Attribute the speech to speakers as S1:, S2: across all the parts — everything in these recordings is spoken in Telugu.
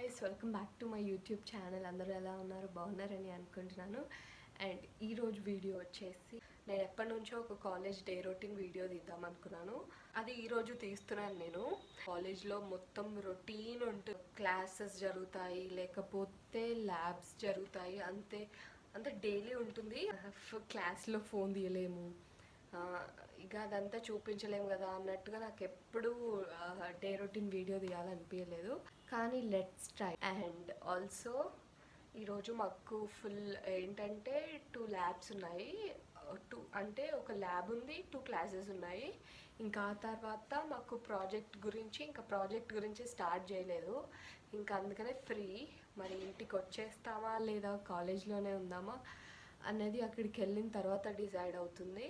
S1: Guys, welcome back to my YouTube channel. అందరూ ఎలా ఉన్నారు? బాగున్నారని అనుకుంటున్నాను. అండ్ ఈరోజు వీడియో వచ్చేసి నేను ఎప్పటి నుంచో ఒక కాలేజ్ డే రొటీన్ వీడియో తీద్దాం అనుకున్నాను. అది ఈరోజు తీస్తున్నాను. నేను కాలేజ్లో మొత్తం రొటీన్ ఉంటుంది. క్లాసెస్ జరుగుతాయి, లేకపోతే ల్యాబ్స్ జరుగుతాయి, అంతే డైలీ ఉంటుంది. క్లాస్లో ఫోన్ తీయలేము, ఇక అదంతా చూపించలేము కదా అన్నట్టుగా నాకు ఎప్పుడూ డే రొటీన్ వీడియో తీయాలనిపించలేదు. కానీ లెట్స్ ట్రై. అండ్ ఆల్సో ఈరోజు మాకు ఫుల్ ఏంటంటే 2 ల్యాబ్స్ ఉన్నాయి. అంటే ఒక ల్యాబ్ ఉంది, 2 క్లాసెస్ ఉన్నాయి. ఇంకా ఆ తర్వాత మాకు ప్రాజెక్ట్ గురించి స్టార్ట్ చేయలేదు. ఇంకా అందుకనే ఫ్రీ. మరి ఇంటికి వచ్చేస్తామా లేదా కాలేజ్లోనే ఉందామా అనేది అక్కడికి వెళ్ళిన తర్వాత డిసైడ్ అవుతుంది.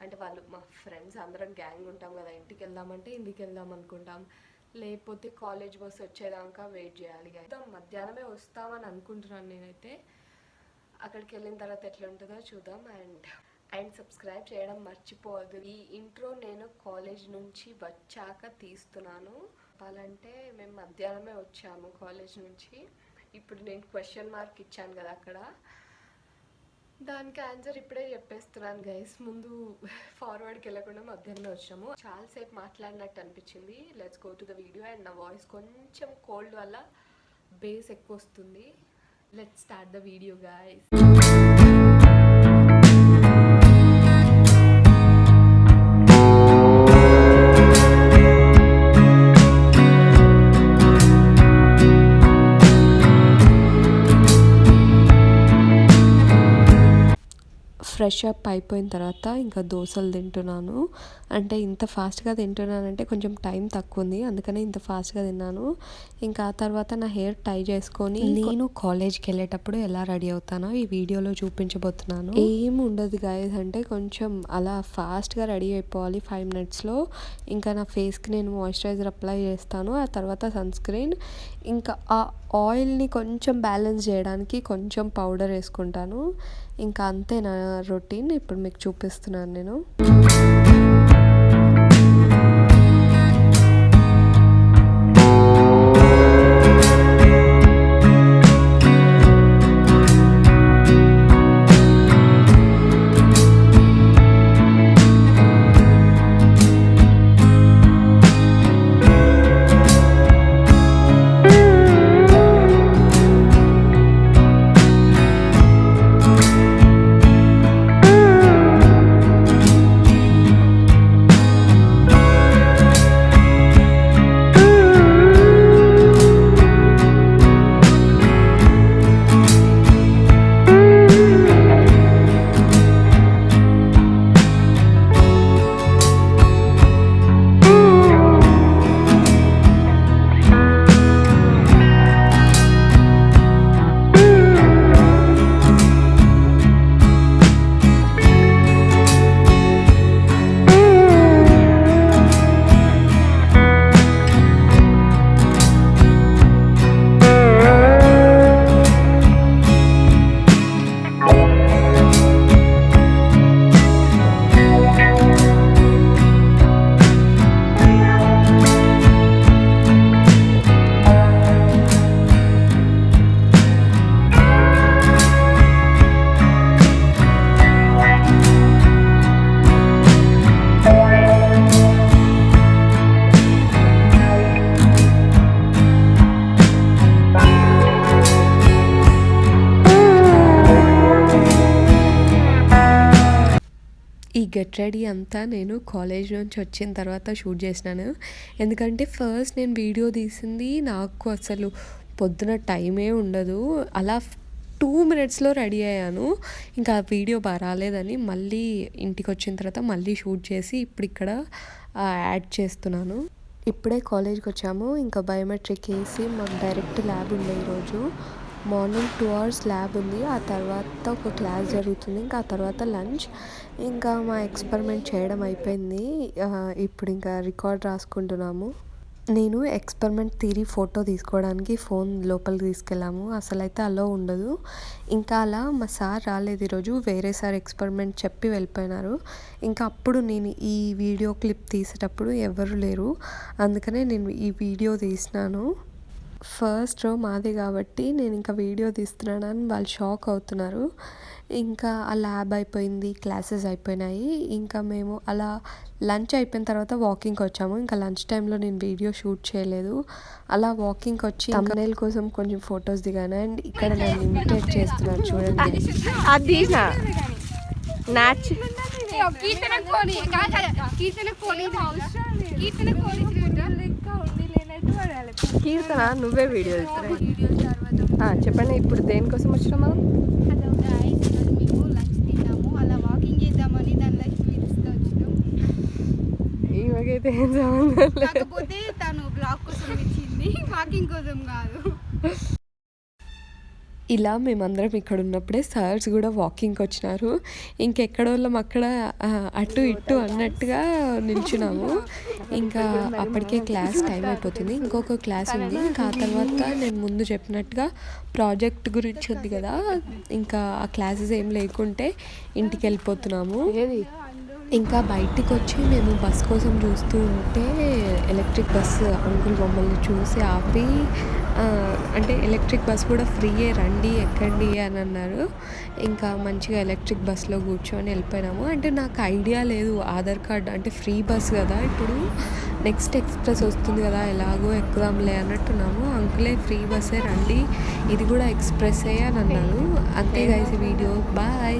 S1: అంటే వాళ్ళు మా ఫ్రెండ్స్ అందరం గ్యాంగ్ ఉంటాం కదా, ఇంటికి వెళ్దామంటే ఇంటికి వెళ్దాం అనుకుంటాం, లేకపోతే కాలేజ్ బస్ వచ్చేదాకా వెయిట్ చేయాలి. మధ్యాహ్నమే వస్తామని అనుకుంటున్నాను నేనైతే. అక్కడికి వెళ్ళిన తర్వాత ఎట్లా ఉంటుందో చూద్దాం. అండ్ సబ్స్క్రైబ్ చేయడం మర్చిపోవద్దు. ఈ ఇంట్రో నేను కాలేజ్ నుంచి వచ్చాక తీస్తున్నాను. చెప్పాలంటే మేము మధ్యాహ్నమే వచ్చాము కాలేజ్ నుంచి. ఇప్పుడు నేను క్వశ్చన్ మార్క్ ఇచ్చాను కదా అక్కడ, దానికి ఆన్సర్ ఇప్పుడే చెప్పేస్తున్నాను గైస్. ముందు ఫార్వర్డ్కి వెళ్ళకుండా మధ్యాహ్నం వచ్చాము. చాలాసేపు మాట్లాడినట్టు అనిపించింది. Let's go to the video. And నా వాయిస్ కొంచెం కోల్డ్ వల్ల బేస్ ఎక్కువ వస్తుంది. Let's start the video guys. Fresh up అయిపోయిన తర్వాత ఇంకా దోశలు తింటున్నాను. అంటే ఇంత ఫాస్ట్గా తింటున్నానంటే కొంచెం టైం తక్కువ ఉంది, అందుకనే ఇంత ఫాస్ట్గా తిన్నాను. ఇంకా ఆ తర్వాత నా హెయిర్ టై చేసుకొని నేను కాలేజ్కి వెళ్ళేటప్పుడు ఎలా రెడీ అవుతానో ఈ వీడియోలో చూపించబోతున్నాను. ఏం ఉండదు గైస్, అంటే కొంచెం అలా ఫాస్ట్గా రెడీ అయిపోవాలి 5 minutesలో. ఇంకా నా ఫేస్కి నేను మాయిశ్చరైజర్ అప్లై చేస్తాను, ఆ తర్వాత సన్ స్క్రీన్. ఇంకా ఆ ఆయిల్ని కొంచెం బ్యాలెన్స్ చేయడానికి కొంచెం పౌడర్ వేసుకుంటాను. ఇంకా అంతే నా రొటీన్. ఇప్పుడు మీకు చూపిస్తున్నాను నేను. ఈ గెట్ రెడీ అంతా నేను కాలేజ్ నుంచి వచ్చిన తర్వాత షూట్ చేసినాను. ఎందుకంటే ఫస్ట్ నేను వీడియో తీసింది నాకు అసలు పొద్దున టైమే ఉండదు. అలా 2 minutesలో రెడీ అయ్యాను. ఇంకా వీడియో బాగా రాలేదని మళ్ళీ ఇంటికి వచ్చిన తర్వాత మళ్ళీ షూట్ చేసి ఇప్పుడు ఇక్కడ యాడ్ చేస్తున్నాను. ఇప్పుడే కాలేజ్కి వచ్చాము. ఇంకా బయోమెట్రిక్ వేసి మాకు డైరెక్ట్ ల్యాబ్ ఉంది. ఈరోజు మార్నింగ్ 2 hours ల్యాబ్ ఉంది, ఆ తర్వాత ఒక క్లాస్ జరుగుతుంది, ఇంకా ఆ తర్వాత లంచ్. ఇంకా మా ఎక్స్పెరిమెంట్ చేయడం అయిపోయింది. ఇప్పుడు ఇంకా రికార్డ్ రాసుకుంటున్నాము. నేను ఎక్స్పెరిమెంట్ థియరీ ఫోటో తీసుకోవడానికి ఫోన్ లోపలికి తీసుకెళ్ళాము. అసలు అయితే అలో ఉండదు. ఇంకా అలా మా సార్ రాలేదు ఈరోజు, వేరే సార్ ఎక్స్పెరిమెంట్ చెప్పి వెళ్ళిపోయినారు. ఇంకా అప్పుడు నేను ఈ వీడియో క్లిప్ తీసేటప్పుడు ఎవరు లేరు, అందుకనే నేను ఈ వీడియో తీసినాను. ఫస్ట్ రో మాదే కాబట్టి నేను ఇంకా వీడియో తీస్తున్నానని వాళ్ళు షాక్ అవుతున్నారు. ఇంకా ఆ ల్యాబ్ అయిపోయింది, క్లాసెస్ అయిపోయినాయి. ఇంకా మేము అలా లంచ్ అయిపోయిన తర్వాత వాకింగ్కి వచ్చాము. ఇంకా లంచ్ టైంలో నేను వీడియో షూట్ చేయలేదు. అలా వాకింగ్కి వచ్చి థంబ్నెయిల్ కోసం కొంచెం ఫొటోస్ దిగాను. అండ్ ఇక్కడ నన్ను ఇమిటేట్ చేస్తున్నాను చూడండి. అది కీర్తన నువ్వే వీడియో చెప్పండి. ఇప్పుడు దేనికోసం వచ్చినాం మనం?
S2: హలో గైస్, ఈరోజు మేము లంచ్ తిన్నాము. అలా వాకింగ్ చేద్దామని దానిలో చూపిస్తూ వచ్చినాం.
S1: ఈమెకైతే ఏం సంబంధం లేదు.
S2: కాకపోతే తను బ్లాగ్ కోసం ఇచ్చింది, వాకింగ్ కోసం కాదు.
S1: ఇలా మేమందరం ఇక్కడ ఉన్నప్పుడే సార్స్ కూడా వాకింగ్కి వచ్చినారు. ఇంకెక్కడోళ్ళం అక్కడ అటు ఇటు అన్నట్టుగా నిల్చున్నాము. ఇంకా అప్పటికే క్లాస్ టైం అయిపోతుంది. ఇంకొక క్లాస్ ఉంది. ఇంకా ఆ తర్వాత నేను ముందు చెప్పినట్టుగా ప్రాజెక్ట్ గురించి ఉంది కదా, ఇంకా ఆ క్లాసెస్ ఏం లేకుంటే ఇంటికి వెళ్ళిపోతున్నాము. ఇంకా బయటికి వచ్చి మేము బస్ కోసం చూస్తూ ఉంటే ఎలక్ట్రిక్ బస్సు అంకుల్ మమ్మల్ని చూసి ఆపి అంటే ఎలక్ట్రిక్ బస్ కూడా ఫ్రీయే, రండి ఎక్కండి అని అన్నారు. ఇంకా మంచిగా ఎలక్ట్రిక్ బస్లో కూర్చొని వెళ్ళిపోయినాము. అంటే నాకు ఐడియా లేదు, ఆధార్ కార్డ్ అంటే ఫ్రీ బస్ కదా, ఇప్పుడు నెక్స్ట్ ఎక్స్ప్రెస్ వస్తుంది కదా, ఎలాగో ఎక్కుదాంలే అన్నట్టున్నాము. అంకులే ఫ్రీ బస్సే రండి, ఇది కూడా ఎక్స్ప్రెస్సే అని అన్నారు. అంతే గైస్, వీడియో బాయ్.